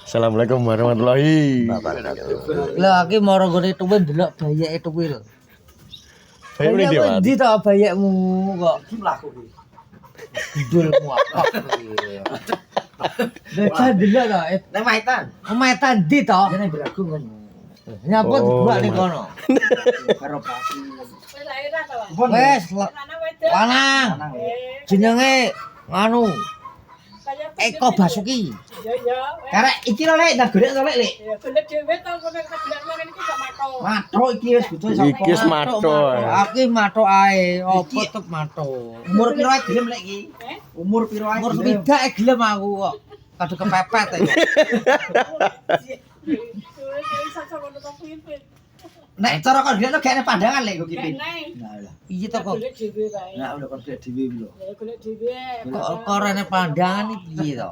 Assalamualaikum warahmatullahi wabarakatuh. Lah iki mara gone tuwe ndelok bayeke tuwe lho. Bayi ini dia, Ndi to bayekmu kok mlaku iki. Dulmu apa iki. Nek ndelok to, Nang Maitan. ometan ndi to? Jane beragu ngono. Nyapa dibuak ning kono. Karo pasi. Wes lanang. Jenenge nganu Eko Basuki. Karek iki lho Lek, nang golek to Lek. Matro iki wis butuh Iki wis matro. Aki mathuk ae, opo tek mathuk. Umur piro ae gelem Lek iki? Umur piro ae? Umur swidak gelem aku kok. Kadung kepepet ae. Nek cara kok dhewe gak ana pandangan Lek kok iki. Nah lah. Iya to kok. Nah udah kok dhewe lho. Kok korene pandangan iki piye to?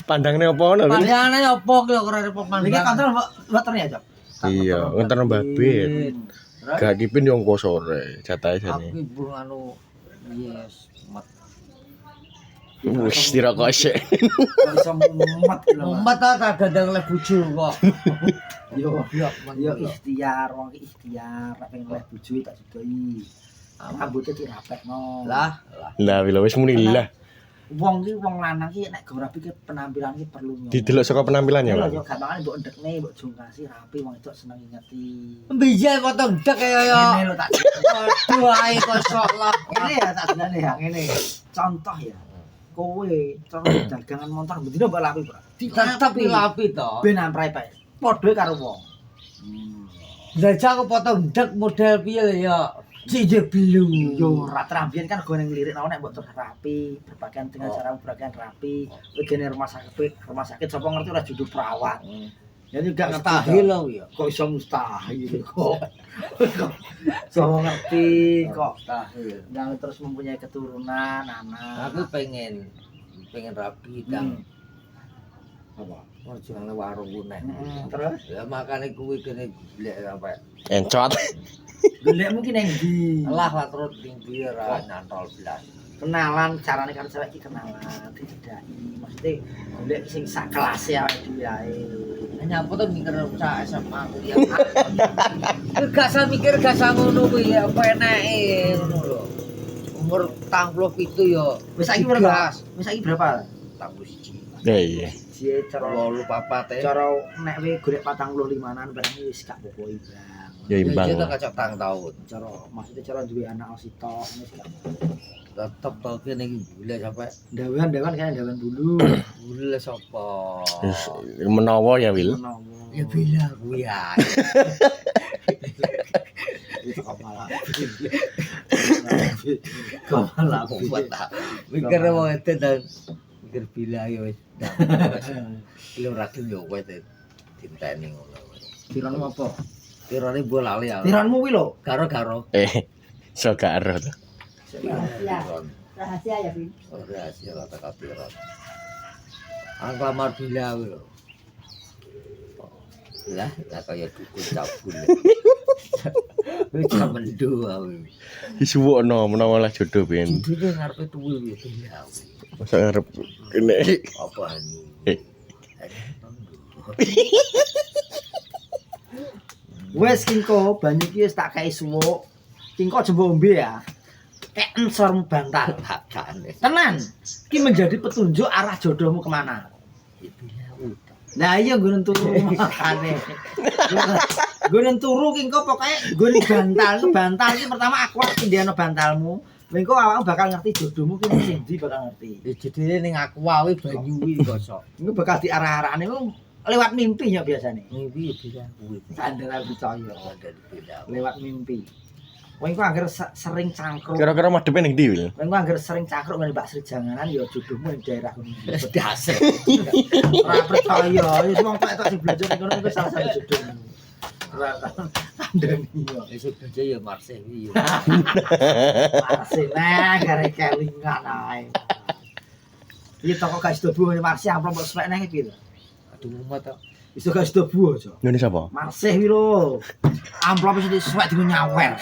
Pandangnya apa ngono? Pandangane opo ki kok korene Iki pandangan. kontrol motor ya, Cok. Iya, ngonten babit. Gak kipin yo engko sore, jatahe jane. Aku ibu anu yes, mat. Wis dirokok sik. Kok iso mumet lho. Mumet ta kadang le bojo kok. Yo Yo, yo ikhtiar, wong iki ikhtiar, nek pengen oleh bojo tak sudahi. Rambutnya dirapekno. Lah, Lah wis muni lah. Wong iki wong lanang iki nek go rapi ki penampilan iki perlu nyoba. Didelok saka penampilannya, Lho Pak. yo gampangane mbok ndekne, mbok jungkasi rapi wong itu seneng ngeti. Biye potong dek kaya Ngene yo. lho tak. Aduh ae kosok lah. Ngene ya tak jenenge ya ngene. Contoh ya. Kowe cara dagangan motor bendino mbok lapi, Pak. Tetep lapi to. Ben amprai pae. Padha karo wong. Jajak aku potong dek model piye lho ya. Cijik belu. Yo ora trambiyen kan go ning lirik nek mbok terus rapi, berpakaian dengan cara berpakaian rapi. Wegene rumah sakit sapa ngerti ora judu perawat. Ya juga Mustahil lho ya. Kok iso mustahil kok. Sapa ngerti kok Mustahil. yang terus mempunyai keturunan anak. Aku pengen rapi dan Apa? ngono warung kuneh. Terus Ya makane kuwi kene golek apa. Encot. golek mungkin yang di Lah lah terus tinggi ra nyantol blas. kenalan carane karo cewek iki kenalan dicedhaki. Maksudnya golek sing sak kelas ya dhewe ae. Nyapa tuh mikir sak SMA kuliah. Gak usah mikir gak usah ngono kuwi ya apa enake ngono lho. Umur 37 ya. Wis saiki berapa? Wis saiki berapa? 41. Ya iya. Cie cara Lolu papat cara nek we golek 45-an barang wis gak apa-apa Bang. Ya imbang. Kita lah. kacok tang tahun. Cara maksudnya cara duwe anak sitok wis gak Tetep to kene iki bule sampai dawan kan dawan dulu. bule sapa. Wis menawa ya, Wil. Menawa. Ya bila kuwi ya. Itu kepala. Kepala buat tak. Mikir wong edan dan mikir bila ya wis. Lu rakin yo kowe diteni ngono. Tiranmu apa? Tirane bola lali ya. Tiranmu kuwi lho. Karo-karo. So gak ero to. Rahasia ya, Bin. Rahasia lah tak piron. Angklamar bila kuwi lho. Lah kaya dukun cabul. Wis mendu aku. Disuwukno menawa lah jodoh ben. Dudune ngarepe tuwil ya bila. Masa ngarep kene. Apa ini? Wes Kingko, banyu iki wis tak kei suwuk. Kingko jembo ombe ya. Kek ensormu bantal. Hakane. Tenan. Iki menjadi petunjuk arah jodohmu kemana. Nah iya gue turu makane. Gue turu Kingko pokoknya gue bantal iki pertama aku pindiano bantalmu. Engko awakmu bakal ngerti jodohmu ki sing ndi bakal ngerti. Ya jedine ning aku wae banyu iki kosok. Engko bakal diarah-arahne lewat mimpi ya biasane. Mimpi ya bila kuwi. Sandera percaya Ada di bila. lewat mimpi. Kowe engko anggere sering cangkruk. Kira-kira madhepe ning ndi, Wil? Kowe engko anggere sering cangkruk ngene Mbak Sri Janganan ya jodohmu ning daerah kono. Dasar. Ora percaya, wis wong tok sing belajar ning kono iku salah satu jodohmu. Ora kandhani yo. Esuk aja ya Marsih iki. Masih neh gare kelingan ae. Iki toko guys dobo ngene Marsi amplop mbok spek neh iki lho. Aduh mumet to. Iso gak sedo buah aja. Ngene sapa? Marsih wi lho. Amplop wis disuwek digo nyawer.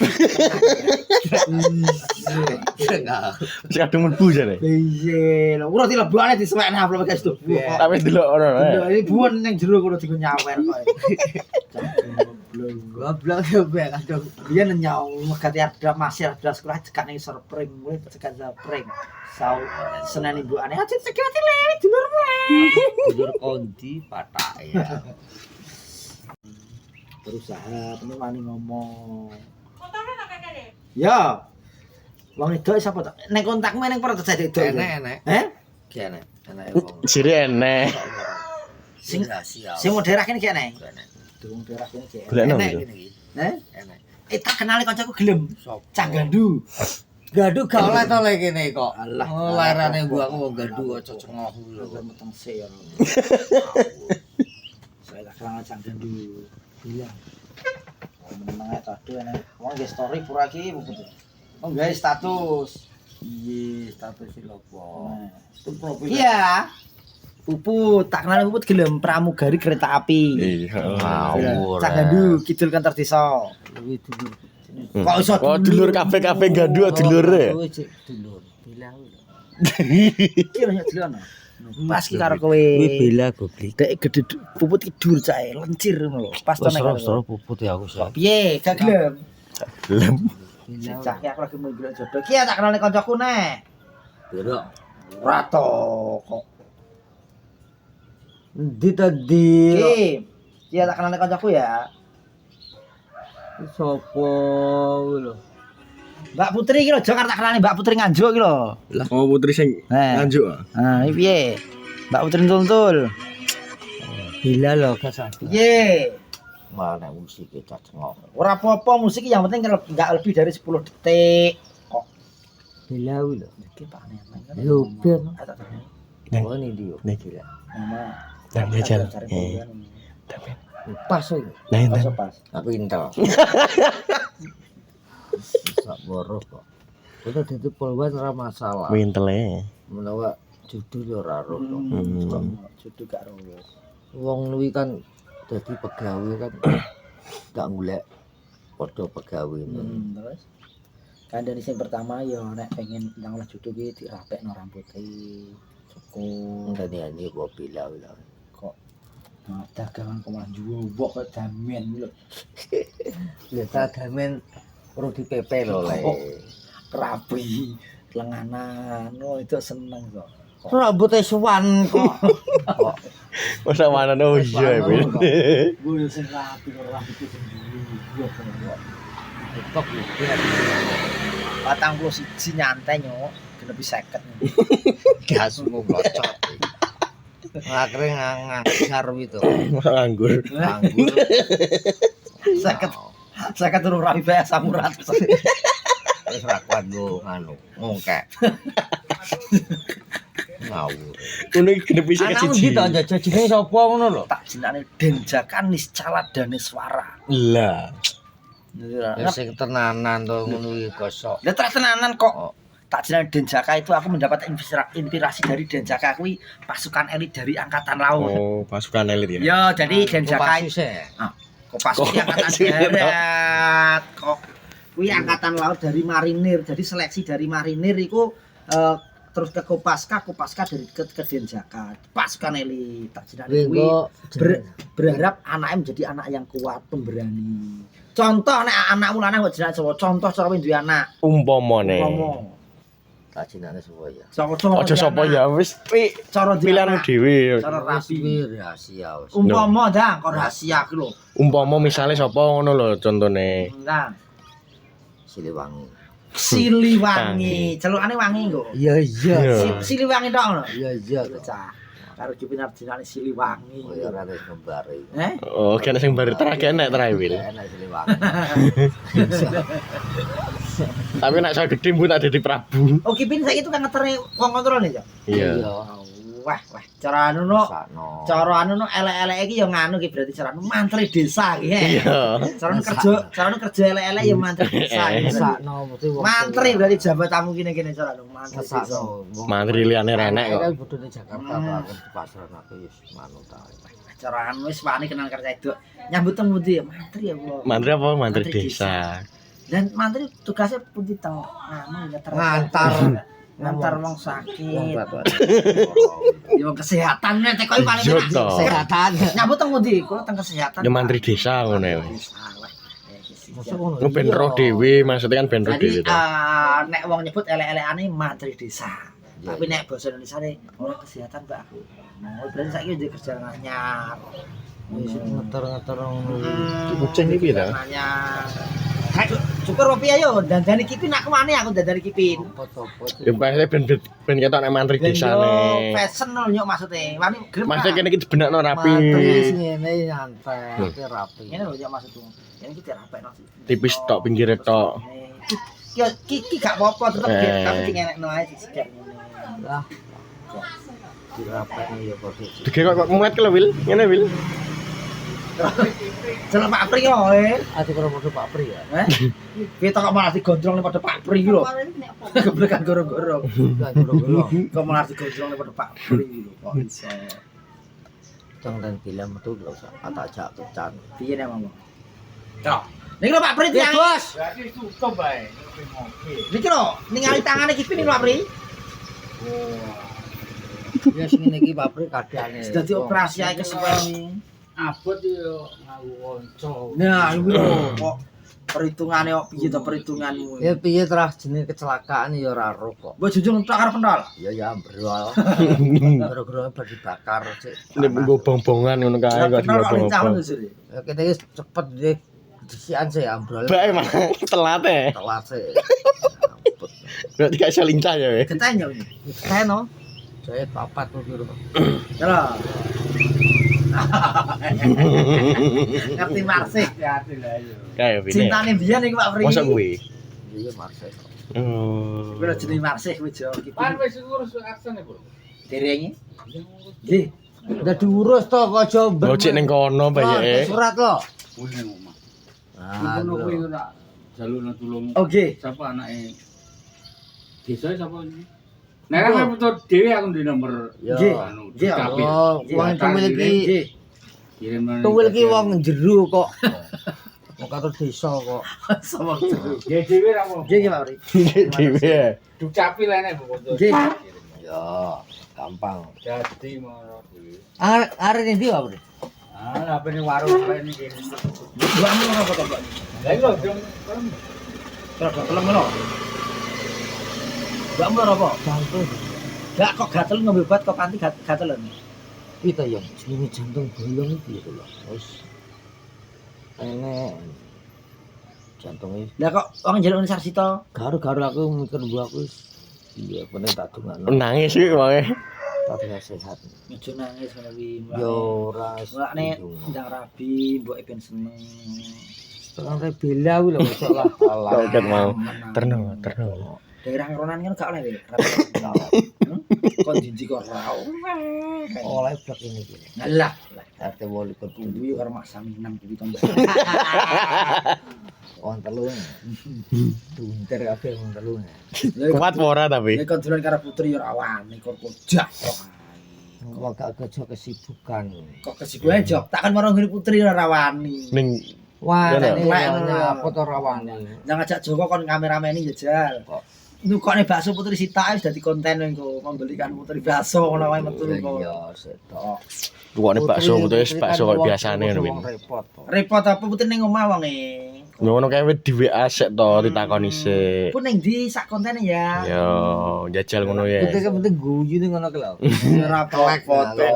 Wis kadung mlebu jare. Iya, lho ora dilebokane disuwekne amplop gak sedo buah. Tapi delok ora. Lho iki buah ning jero kono digo nyawer kok. Goblok yo be kadang. Dia nyau megati ada masih ada sekolah cekat ning surpring kuwi cekat surpring. Senen ibuane aja cekat le dulur wae. Dulur kondi patak ya. Berusaha temen wani ngomong. Ya. Wong itu sapa to? Nek kontakmu ning perut jadi itu. Enek. Ki enek. Enek wong. Jire enek. Sing rahasia. sing mau daerah kene ki enek. Enek. Durung daerah kene ki. Golekno Enek gitu. ngene iki. Enek. Tak kenali kancaku gelem. Sop. Cak gandu. Gaduh gak oleh to le kene kok. Alah. Oh, lairane gua wong gaduh aja cengoh lho. Meteng se ya. Saya tak kenal cak gandu. Iya. Meneng ae tadu enek. Wong nge story pura ki betul. Oh guys status. Iya, status lopo. Itu profil. Iya. Puput, tak kenal Puput gelem pramugari kereta api. Iya. Ngawur. Cak gandu kidul kantor desa. Luwih dulur. Kok iso Oh, dulur kabeh-kabeh gandu dulure. Luwih cek dulur. Bilang lho. Iki lho dulur. Pas ki karo kowe. Kuwi bela goblik. Dek gede Puput ki dur cae lencir ngono lho. Pas to nek. Terus puput ya aku sih. Piye, gak gelem. Lem. Cak ki aku lagi mau golek jodoh. Ki tak kenal kancaku neh. Beda. Ora to kok. Ndi tadi? Ki tak kenal kancaku ya. Sopo lho? Mbak Putri iki lho, Jakarta kenal Mbak Putri Nganjuk iki lho. Oh, putri sing nganjuk. Nah, iki piye? Mbak Putri Tuntul. Bila lho gak sadar. Piye? Mana musik kita cengok. Ora apa-apa musik yang penting enggak lebih dari 10 detik. Kok Bila lho. iki Pak Nemen. Yo ben. Neng. Oh ini dia. Neng. Gila. Mama. Nang jajan. Pas yo. Nah, Pas nang. pas. Aku intel. Sak boros kok. Kita dadi polwan ora masalah. Wintele. Menawa judul yo ora roh. Judul gak ro. Wong luwi kan dadi pegawai kan gak golek padha pegawai. Terus kandhane sing pertama ya nek pengen nang oleh judul ki dirapekno rambuté. Cukup. Ndane kok bila lho. Kok dagangan kok malah juwok kok damen lho. Ya damen perlu dipepe lho le. Rapi, lenganan. Oh, itu seneng kok. Rambutnya suwan kok. Masa mana oh iya ben. Gue sing rapi kok rambutku sendiri. Kok ya. 41 nyantai nyok, genep 50. Gas mau blocok. Akhirnya ngangar itu. Masa nganggur. Nganggur. 50 turun rapi bae samurat. Wis ra kuat go nganu, ngongkek. Ngawur. Ngono iki genep isih Anak siji. ndi to jajah jenenge sapa ngono lho? Tak jenenge Denjakan Niscala Daneswara. Lah. Ya sing tenanan to ngono iki gosok. Lah tak tenanan kok. Tak jenenge Denjaka itu aku mendapat inspirasi dari Denjaka kuwi pasukan elit dari angkatan laut. Oh, pasukan elit ya. Ya, jadi Denjaka Kopas kuwi angkatan darat. Kok kuwi angkatan laut dari marinir. Jadi seleksi dari marinir iku terus ke Kopaska dari ke Denjaka. Pasukan elit. Tak jenenge kuwi berharap anaknya menjadi anak yang kuat, pemberani. Contoh nek anakmu lanang kok jenenge Jawa, contoh cara duwe anak. Umpamane. Tak jenenge sapa ya? Aja sapa ya wis Cara pilihanmu dhewe. Cara rapi. Rahasia wis. Umpama dah kok rahasia ku lho. Umpama misale sapa ngono lho contone. Nah, Siliwangi. Siliwangi. Celukane wangi kok. Iya iya. Siliwangi tok ngono. Iya iya. Cah. Karo Jupinar jenenge Siliwangi. Oh ya ora wis ngembare. Oh, kene sing bare terakhir enek terakhir. Enak Siliwangi. Tapi nek saya gede mbok tak dadi Prabu. Oh, Kipin saiki tukang ngeteri wong kontrol ya. Iya. Wah, cara anu no. Sakno. Cara anu no elek-elek iki ya nganu iki berarti cara anu mantri desa iki. Iya. Cara kerja elek-elek ya mantri desa. Sakno mesti wong. Mantri berarti jabatamu kene-kene cara anu mantri desa. Sakno. Mantri liyane renek kok. Kan bodone Jakarta aku di pasaran aku wis manut ta. Cara anu wis wani kenal kerja itu. Nyambut temu ndi ya mantri ya kula. Mantri apa? Mantri Mantri desa. Dan mantri tugasnya pundi to? Ngantar wong sakit. Ya wong kesehatan nek kok paling Iya, enak. toh. Kesehatan. Nyambut teng ndi? Kula teng kesehatan. Ya mantri desa ngono ya. Masa ngono. Ku ben ro dhewe, maksudnya kan ben ro Jadi dhewe to. nek wong nyebut elek-elekane mantri desa. Tapi nek basa Indonesia ne ora kesehatan, Mbak. Nah, berarti saiki udah kerja anyar. Wis ngeter-ngeter ngono. Kucing iki piye ta? Kayak syukur opo ayo dandani kipin aku wani aku dandani kipin. Apa-apa. Ya pasti ben ketok nek mantri Ben yo desane. fashion lho nyok maksude. Wani gelem. Maksudnya kene iki dibenakno rapi. Mantri wis ngene nyantai, tapi rapi. Ngene lho nyok maksudku. Ini kita rapekno sih. Tipis tok pinggire tok. Yo ki gak apa-apa tetep tapi ki ngenekno ae sik ngene. Lah. Dirapekno ya kok. Dige kok muat lho, Wil. Ngene, Wil. Jalan Pak Pri yo Ati karo padha Pak Pri ya. Kita kok malah digondrong pada Pak Pri lho. Geblekan goro-goro. Kok malah digondrong pada Pak Pri lho. Kok iso. Jangan bilang betul lho, tak jak kecan. Piye nek ngomong? Cok. Niki lho Pak Pri tiyang. Bos. Berarti tutup bae. Niki lho, ningali tangane iki ning Pak Pri. Ya sing ngene iki Pak Pri kadane. Sudah dioperasi ae kesuwen. Abot yo nganggo kanca. Nah, iki lho kok perhitungane kok piye to perhitunganmu? Ya piye terus jenenge kecelakaan ya ora ro kok. Mbok jujur tak arep pendal. Ya ya brol. Gara-gara bar dibakar sik. Nek nggo bong-bongan ngono kae kok Pendal kok lincah dibong-bong. lho sih. Ya kene wis cepet deh. Disian sih ambrol. Bae mah telat e. Telat sih. Berarti gak iso lincah ya, we. Ketanya iki. Keno. Saya papat tuh biru. Terus. Ngerti marsih. Hati-hati lah yo. Kae pine. Cintane biyen iki Pak Pri. Masa kuwi? Iya Marcel. Oh. Kuwi lho jenenge marsih kuwi jo. Pan wis ngurus aksane, Bro. Derenge. Nggih. Udah diurus toh kok aja Ngocek ning kono bayake. Surat lo. Kuwi omah. Ah, Ngono kuwi ora jalurna tulung. Oke. Sapa anake? Desa sapa iki? Nek kan foto dhewe aku ndek nomor Ya. Nggih. anu Nggih, Dukcapil. Oh, wong tuwil iki, Nggih. Kirim nang tuwil iki wong jero kok. Wong katur desa kok. Sama jero. Nggih dhewe ra apa. Nggih Pak Pri. Dhewe. Dukcapil enek foto. Nggih. Ya, gampang. Dadi ngono kuwi. Arek ndi Pak Pri? Ah, apa ning warung apa ini kene. Buatmu ora apa to, Pak? Lah iki lho, Jong. Terus kelem lho. Buatmu ora apa? Jantung. Gak kok gatel ngombe obat kok panti gatelan. Kita yang jenenge jantung bolong iki lho. Wis enek jantunge. Lah kok wong njaluk Sarsito? Garu-garu aku mikir mbok aku wis iya bener tak dongano. Nangis iki wae. Tak sehat. Ojo nangis ngono kuwi. Yo ora Mulane ndang rabi mbok ben seneng. Setengah bela kuwi lho kok lah. Kok ket mau. Terno. Daerah Ronan kan gak oleh, Pak. Kon jinji kok ora Oleh blok ini iki. Ngalah. RT 28 Tunggu yo karo Mak Sami 6 kuwi to. wong telu. Tunter kabeh wong telu. Kuat apa ora tapi? Nek kon dolan karo putri yo ora wani kok pojak kok. Kok gak kejo kesibukan. Kok kesibukan job, takkan marang ngene putri ora wani. Ning Wah, Iya, ini iya. apa to rawane. Jangan ngajak Joko kon kamerameni jejal. Kok. Nukokne bakso putri Sita wis dadi konten engko membelikan putri bakso ngono wae metu kok. Iya, setok. tukone bakso wis bakso kok biasane ngono Wong kuwi. repot. Repot apa putri ning omah wonge. Ngono kae wis di WA sik to ditakoni sik. Pun ning ndi sak kontene ya. Yo, jajal ngono ya. Penting guyu ning ngono ki lho. Ora foto.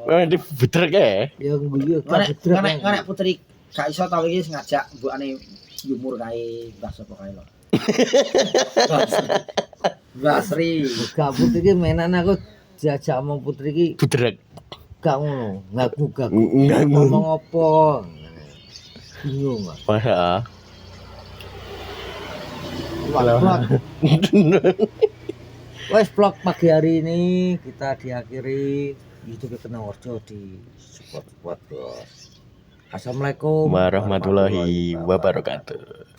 Wah, di bedrek ya. Ya guyu Nek putri gak iso tau iki ngajak mbokane yumur kae bakso kok kae lho. Basri. gabut iki menan aku jajak omong putri iki Bedrek. gak ngono, ngaku-ngaku. Enggak Ngomong apa? Bingung. Wah. Wah, Wes vlog pagi hari ini kita diakhiri YouTube Kenangorjo di support bos. Assalamualaikum Warahmatullahi wabarakatuh.